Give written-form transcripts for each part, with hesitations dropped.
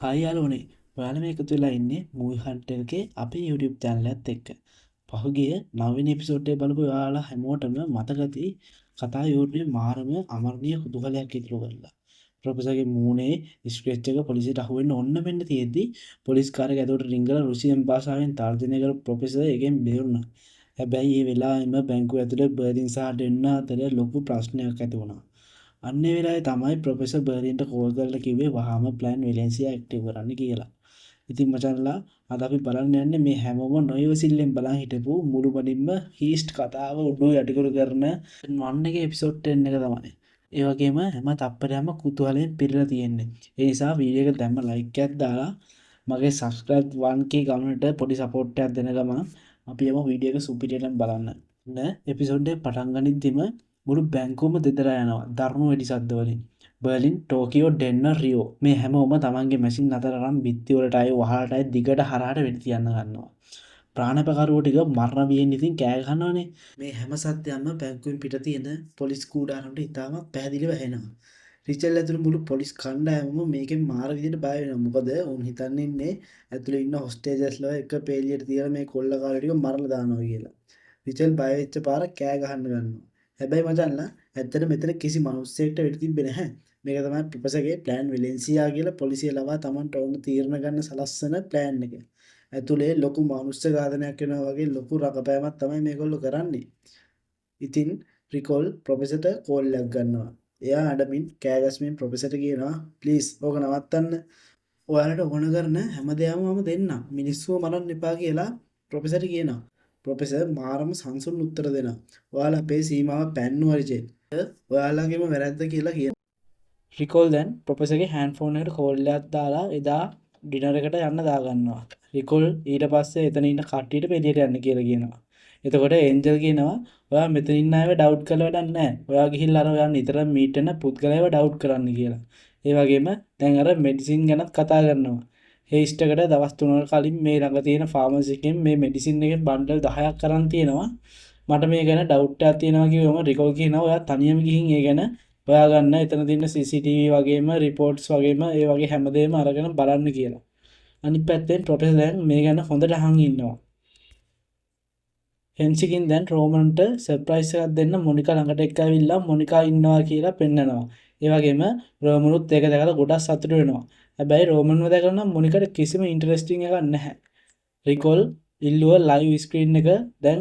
Hi යාළුවනේ. ඔයාලා මේ එකතු වෙලා ඉන්නේ මූවි හන්ටර් එකේ අපේ YouTube channel එකත් එක්ක. පහුගිය 9 වෙනි එපිසෝඩ් එක බලපු ඔයාලා හැමෝටම මතක ඇති කතා යෝජනේ මාරම අමරණීය කුතුහලයක් ඉතුරු කරලා. ප්‍රොෆෙසර්ගේ මූණේ ස්ක්‍රැච් එක පොලිසියට අහුවෙන්න ඔන්න වෙන්න තියෙද්දි පොලිස් කාර්යක ඇතුළට රිංගලා රුසියන් භාෂාවෙන් තර්ජනය කරපු ප්‍රොෆෙසර් එකෙන් බේරුණා. හැබැයි මේ වෙලාවෙම බැංකුව ඇතුලේ බර්ලින් සහ ඩෙන්න අතර ලොකු ප්‍රශ්නයක් ඇති වුණා. අන්නේ වෙලාවේ තමයි ප්‍රොෆෙසර් බර්ලින්ට කෝල් කරලා කිව්වේ වහාම ප්ලෑන් වෙලෙන්සියා ඇක්ටිව් කරන්න කියලා. ඉතින් මචන්ලා අද අපි බලන්න යන්නේ මේ හැමෝම නොයවසිල්ලෙන් බලන් හිටපු මුළුමනින්ම හීස්ට් කතාව උඩු යටිකුරු කරන 1 එකේ එපිසෝඩ් 10 එක තමයි. ඒ වගේම හැම තප්පරයක්ම කුතුහලයෙන් පිරීලා තියෙන්නේ. ඒ නිසා වීඩියෝ එක දැම්ම ලයික් එකක් දාලා මගේ subscribe 1k ගමනට පොඩි සපෝට් එකක් දෙන ගමන් අපි යමු වීඩියෝ එක සුපිරියටම බලන්න. එපිසෝඩ් එක පටන් ගනිද්දිම මුළු බැංකුවම දෙදරා යනවා දරුණු වෙඩි සද්ද වලින්. බර්ලින්, ටෝකියෝ, ඩෙන්න, රියෝ මේ හැමෝම තමන්ගේ මැෂින් අතර අරන් බිත්ති වලටයි වහලටයි දිගට හරහට වෙඩි තියන්න ගන්නවා. ප්‍රාණපකරුවෝ ටික මරණ බියෙන් ඉතින් කෑ ගහනවානේ. මේ හැම සත්‍යයක්ම බැංකුවෙන් පිට තියෙන පොලිස් කූඩාරම්ට ඉතාමත් පැහැදිලිව ඇහෙනවා. රිචල් ඇතුළු මුළු පොලිස් කණ්ඩායමම මේකෙන් මාර විදිහට බය වෙනවා. මොකද උන් හිතන්නේ ඉන්නේ ඇතුළේ ඉන්න හොස්ටේජස්ලා එක පේලියට තියලා මේ කොල්ලකාරයෝ ටික මරලා දානවා කියලා. රිචල් බය වෙච්ච පාර කෑ ගහන්න ගන්නවා. හැබැයි මචංලා ඇත්තට මෙතන කිසි මිනිස්සෙක්ට වෙඩි තිබ්බේ නැහැ. මේක තමයි ප්‍රොෆෙසර්ගේ ප්ලෑන් වෙලෙන්සියා කියලා පොලිසිය ලවා Tamanට ඕන තීරණ ගන්න සලස්සන ප්ලෑන් එක. ඇතුලේ ලොකු මානුෂ්‍ය ඝාතනයක් වෙනවා වගේ ලොකු රඟපෑමක් තමයි මේගොල්ලෝ කරන්නේ. ඉතින් රිකොල් ප්‍රොෆෙසර්ට කෝල් එකක් ගන්නවා. එයා අඩමින් කෑගස්මින් ප්‍රොෆෙසර්ට කියනවා ප්ලීස් ඕක නවත්තන්න. ඔයාලට ඕන කරන හැමදේම මම දෙන්නම්. මිනිස්සුව මරන්න එපා කියලා ප්‍රොෆෙසර්ට කියනවා. ප්‍රොෆෙසර් මාරම සංසුන් උත්තර දෙනවා. ඔයාලා අපේ සීමාව පැන්නුවා රිචෙල්. ඔයාලගේම වැරද්ද කියලා කියනවා. රිකොල් දැන් ප්‍රොෆෙසර්ගේ හෑන්ඩ් ෆෝන් එකට කෝල් එකක් දාලා එදා ඩිනර් එකට යන්න දාගන්නවා. රිකොල් ඊට පස්සේ එතන ඉන්න කට්ටියට එළියට යන්න කියලා කියනවා. එතකොට ඒන්ජල් කියනවා ඔයා මෙතන ඉන්න අයව ඩවුට් කරලා වැඩක් නැහැ. ඔයා ගිහිල්ලා අර ඔයා නිතරම මීට් වෙන පුද්ගලයව ඩවුට් කරන්න කියලා. ඒ වගේම දැන් අර මෙඩිසින් ගැනත් කතා කරනවා. හේස්ට් එකට දවස් 3කට කලින් මේ ළඟ තියෙන ෆාමසි එකෙන් මේ මෙඩිසින් එකේ බන්ඩල් 10ක් කරන් තියෙනවා. මට මේ ගැන ඩවුට් එකක් තියෙනවා කිව්වම රිකොල් කියනවා ඔයා තනියම ගිහින් ඒ ගැන හොයාගන්න එතන තියෙන CCTV වගේම රිපෝට්ස් වගේම ඒ වගේ හැමදේම අරගෙන බලන්න කියලා. අනිත් පැත්තෙන් ප්‍රොෆෙසර් දැන් මේ ගැන හොඳට අහන් ඉන්නවා. හෙන්සිකින් දැන් රෝමන්ට සර්ප්‍රයිස් එකක් දෙන්න මොනිකා ළඟට එක්ක ඇවිල්ලා මොනිකා ඉන්නවා කියලා පෙන්නනවා. ඒ වගේම රෝමනුත් ඒක දැකලා ගොඩක් සතුටු වෙනවා. හැබැයි රෝමන්ව දැකලා නම් මොනිකට කිසිම ඉන්ටරෙස්ටිං එකක් නැහැ. රිකොල් ඉල්ලුව ලයිව් ස්ක්‍රීන් එක දැන්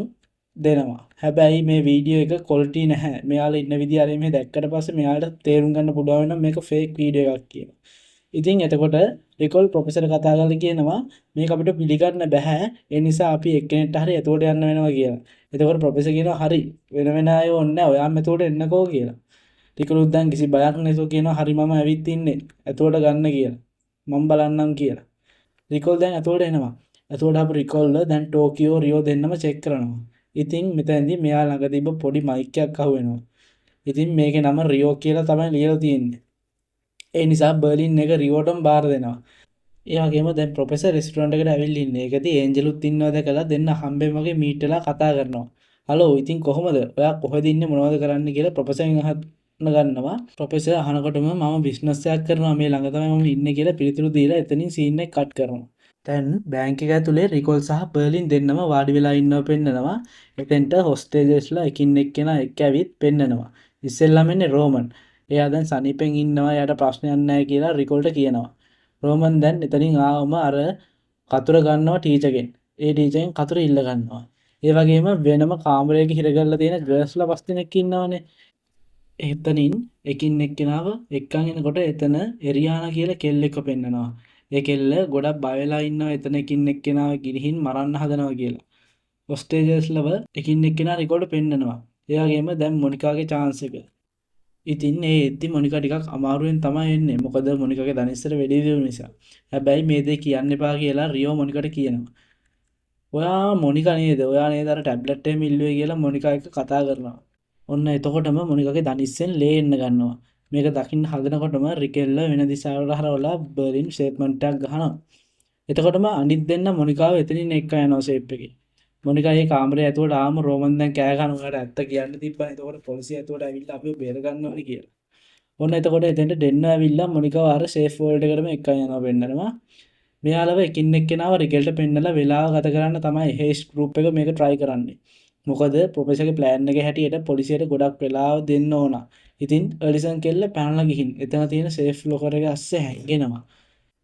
දෙනවා. හැබැයි මේ වීඩියෝ එක ක්වොලිටි නැහැ. මෙයාලා ඉන්න විදිය අර මේ දැක්කට පස්සේ මෙයාලට තේරුම් ගන්න පුළුවන් වෙනවා මේක ෆේක් වීඩියෝ එකක් කියලා. ඉතින් එතකොට රිකොල් ප්‍රොෆෙසර් කතා කරලා කියනවා මේක අපිට පිළිගන්න බෑ. ඒ නිසා අපි එක්කෙනෙක්ට හරි එතකොට යන්න වෙනවා කියලා. එතකොට ප්‍රොෆෙසර් කියනවා හරි වෙන වෙන අය ඕනේ නැහැ. ඔයාම එතකොට එන්නකෝ කියලා. රිකොලුත් දැන් කිසි බයක් නැතුව කියනවා හරි මම ඇවිත් ඉන්නේ. එතකොට ගන්න කියලා. මම බලන්නම් කියලා. රිකොල් දැන් එතකොට එනවා. එතකොට අපු රිකොල් දැන් ටෝකියෝ රියෝ දෙන්නම චෙක් කරනවා. ඉතින් මෙතනදී මෙයා ළඟ තිබ්බ පොඩි මයික් එකක් අහුවෙනවා. ඉතින් මේකේ නම රියෝ කියලා තමයි ලියලා තියෙන්නේ. ඒ නිසා බර්ලින් එක රියෝටම බාර දෙනවා. ඒ වගේම දැන් ප්‍රොෆෙසර් රෙස්ටුරන්ට් එකට ඇවිල්ලා ඉන්නේ. ඒකදී ඒන්ජලුත් ඉන්නවා දැකලා දෙන්න හම්බෙන් වගේ මීට් වෙලා කතා කරනවා. හලෝ ඉතින් කොහොමද? ඔයා කොහෙද ඉන්නේ මොනවද කරන්න කියලා ප්‍රොෆෙසර්ගෙන් අහන්න ගන්නවා. ප්‍රොෆෙසර් අහනකොටම මම බිස්නස් එකක් කරනවා මේ ළඟ තමයි මම ඉන්නේ කියලා පිළිතුරු දීලා එතනින් සීන් එක කට් කරනවා. දැන් බැංක් එක ඇතුලේ රිකොල් සහ බර්ලින් දෙන්නම වාඩි වෙලා ඉන්නව පෙන්නනවා. එතෙන්ට හොස්ටේජස්ලා එකින් එක්කෙනා එක්ක ඇවිත් පෙන්නනවා. ඉස්සෙල්ලාම එන්නේ රෝමන්. එයා දැන් සනීපෙන් ඉන්නවා. එයාට ප්‍රශ්නයක් නැහැ කියලා රිකොල්ට කියනවා. රෝමන් දැන් එතනින් ආවම අර කතුර ගන්නවා ටීචර්ගෙන්. ඒ ටීචර්ගෙන් කතුර ඉල්ල ගන්නවා. ඒ වගේම වෙනම කාමරයක හිර කරලා තියෙන ගර්ල්ස්ලා පස් දෙනෙක් ඉන්නවනේ. එතනින් එකින් එක්කෙනාව එක්කන් එනකොට එතන එරියානා කියලා කෙල්ලෙක්ව පෙන්නනවා. ඒ කෙල්ල ගොඩක් බය වෙලා ඉන්නවා එතන එකින් එක්කෙනාව ගිලිහින් මරන්න හදනවා කියලා. හොස්ටේජස්ලව එකින් එක්කෙනා රිකොල්ඩ් පෙන්නනවා. ඒ වගේම දැන් මොනිකාගේ chance එක. ඉතින් ඒ එද්දි මොනිකා ටිකක් අමාරුවෙන් තමයි එන්නේ. මොකද මොනිකාගේ දනිස්සර වෙඩි දියුණු නිසා. හැබැයි මේ දේ කියන්න එපා කියලා රියෝ මොනිකට කියනවා. ඔයා මොනිකා නේද? ඔයා නේද අර ටැබ්ලට් එකම ඉල්ලුවේ කියලා මොනිකා එක්ක කතා කරනවා. ඔන්න එතකොටම මොනිකාගේ දනිස්සෙන් ලේ එන්න ගන්නවා. මේක දකින්න හදනකොටම රිකෙල්ල වෙන දිශාවකට හරවලා බර්ලින් ස්ටේට්මන්ට් එකක් ගහනවා. එතකොටම අනිත් දෙන්න මොනිකාව එතනින් එක්ක යනවා ෂේප් එකේ. මොනිකා ඒ කාමරේ ඇතුළට ආවම රෝමන් දැන් කෑ ගහනවා. ඇත්ත කියන්න තිබ්බා. එතකොට පොලිසිය ඇතුළට ඇවිල්ලා අපිව බේර ගන්නවා කියලා. ඔන්න එතකොට එතෙන්ට ඩෙන්න ඇවිල්ලා මොනිකව අර සේෆ් වර්ල්ඩ් එකටම එක්කන් යනවා පෙන්නනවා. මෙයාලව එකින් එක්කෙනාව රිකල්ට පෙන්නලා වෙලාව ගත කරන්න තමයි හේස් ගෲප් එක මේක try කරන්නේ. මොකද ප්‍රොෆෙසර්ගේ ප්ලෑන් එක හැටියට පොලිසියට ගොඩක් වෙලාව දෙන්න ඕන. ඉතින් එලිසන් කෙල්ල පැනලා ගිහින් එතන තියෙන සේෆ් ලොකර් එක අස්සේ හැංගෙනවා.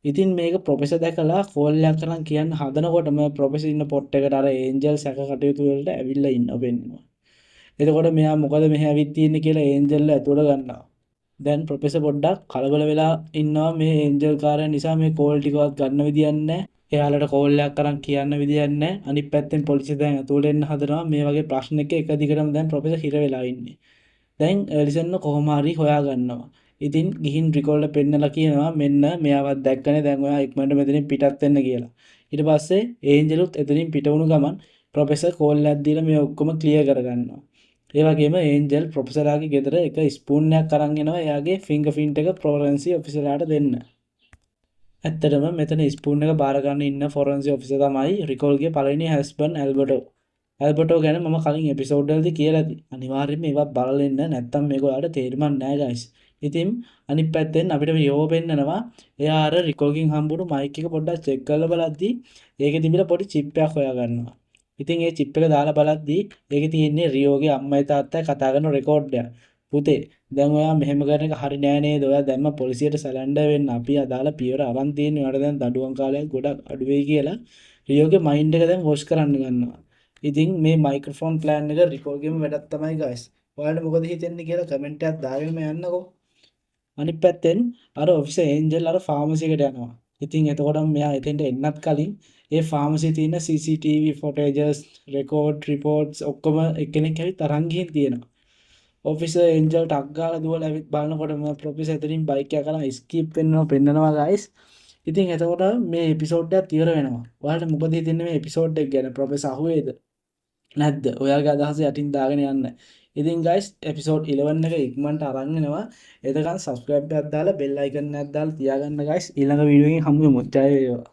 ඉතින් මේක ප්‍රොෆෙසර් දැකලා කෝල් එකක් කරන් කියන්න හදනකොටම ප්‍රොෆෙසර් ඉන්න පොට් එකට අර ඒන්ජල් සැක කටයුතු වලට ඇවිල්ලා ඉන්නව පෙන්නනවා. එතකොට මෙයා මොකද මෙහෙ ඇවිත් තියෙන්නේ කියලා ඒන්ජල්ව ඇතුළට ගන්නවා. දැන් ප්‍රොෆෙසර් පොඩ්ඩක් කලබල වෙලා ඉන්නවා මේ ඒන්ජල් කාරයන් නිසා මේ කෝල් ටිකවත් ගන්න විදියක් නැහැ. එයාලට කෝල් එකක් කරන් කියන්න විදියක් නැහැ. අනිත් පැත්තෙන් පොලිසිය දැන් ඇතුළට එන්න හදනවා. මේ වගේ ප්‍රශ්නක එක දිගටම දැන් ප්‍රොෆෙසර් හිර වෙලා ඉන්නේ. දැන් එලිසන්ව කොහොම හරි හොයා ගන්නවා. ඉතින් ගිහින් රිකෝල්ඩ් පෙන්නලා කියනවා මෙන්න මෙයාවත් දැක්කනේ දැන් ඔයා ඉක්මනට මෙතනින් පිටත් වෙන්න කියලා. ඊට පස්සේ ඒන්ජලුත් එතනින් පිට වුණු ගමන් ප්‍රොෆෙසර් කෝල් එකක් දීලා මේ ඔක්කොම ක්ලියර් කරගන්නවා. ඒ වගේම ඒන්ජල් ප්‍රොෆෙසර්ලාගේ ගෙදර එක ස්පූන් එකක් අරන් එනවා එයාගේ ෆින්ගර් ප්‍රින්ට් එක ෆොරන්සික් ඔෆිසර්ලාට දෙන්න. ඇත්තටම මෙතන ස්පූන් එක බාර ගන්න ඉන්න ෆොරන්සික් ඔෆිසර් තමයි රිකෝල්ගේ පළවෙනි හස්බන්ඩ් ඇල්බර්ටෝ. ඇල්බර්ටෝ ගැන මම කලින් එපිසෝඩ් වලදී කියලා ඇති. අනිවාර්යයෙන්ම ඒවා බලලා ඉන්න නැත්තම් මේක ඔයාලට තේරුම් නැහැ guys. ඉතින් අනිත් පැත්තෙන් අපිට යෝ පෙන්නනවා එයා අර රිකෝගෙන් හම්බුණු මයික් එක පොඩ්ඩක් චෙක් කරලා බලද්දි ඒකේ තිබිලා පොඩි චිප් එකක් හොයා ගන්නවා. ඉතින් ඒ චිප් එක දාලා බලද්දි ඒකේ තියෙන්නේ රියෝගේ අම්මයි තාත්තයි කතා කරන රෙකෝඩ් එක. පුතේ දැන් ඔයා මෙහෙම කරන එක හරි නෑ නේද? ඔයා දැන්ම පොලිසියට සැලෙන්ඩර් වෙන්න අපි අදාළ පියවර අරන් තියෙන්නේ. ඔයාලට දැන් දඬුවම් කාලයක් ගොඩක් අඩු වෙයි කියලා රියෝගේ මයින්ඩ් එක දැන් වොෂ් කරන්න ගන්නවා. ඉතින් මේ මයික්‍රොෆෝන් ප්ලෑන් එක රිකෝගෙම වැඩක් තමයි guys. ඔයාලට මොකද හිතෙන්නේ කියලා කමෙන්ට් එකක් දාගෙනම යන්නකෝ. අනිත් පැත්තෙන් අර ඔෆිසර් ඒන්ජල් අර ෆාමසි එකට යනවා. ඉතින් එතකොට මෙයා එතෙන්ට එන්නත් කලින් ඒ ෆාමසියේ තියෙන CCTV ෆොටේජස්, රෙකෝඩ්, රිපෝට්ස් ඔක්කොම එක්කෙනෙක් ඇවිත් අරන් ගිහින් තියෙනවා. ඔෆිසර් ඒන්ජල් ටක් ගාලා දුවලා ඇවිත් බලනකොට ප්‍රොෆෙසර් එතනින් බයික් එක කරන් ස්කීප් පෙන්නනවා guys. ඉතින් එතකොට මේ එපිසෝඩ් එක ඉවර වෙනවා. ඔයාලට මොකද හිතෙන්නේ මේ එපිසෝඩ් එක ගැන? ප්‍රොෆෙසර් අහුවේද? නැද්ද? ඔයාගේ අදහස යටින් දාගෙන යන්න. ඉතින් guys එපිසෝඩ් 11 එක ඉක්මනට අරන් එනවා. එතකන් subscribe එකක් දාලා bell icon එකක් දාලා තියාගන්න guys. ඊළඟ වීඩියෝ එකෙන් හමු වෙමු. ජය වේවා.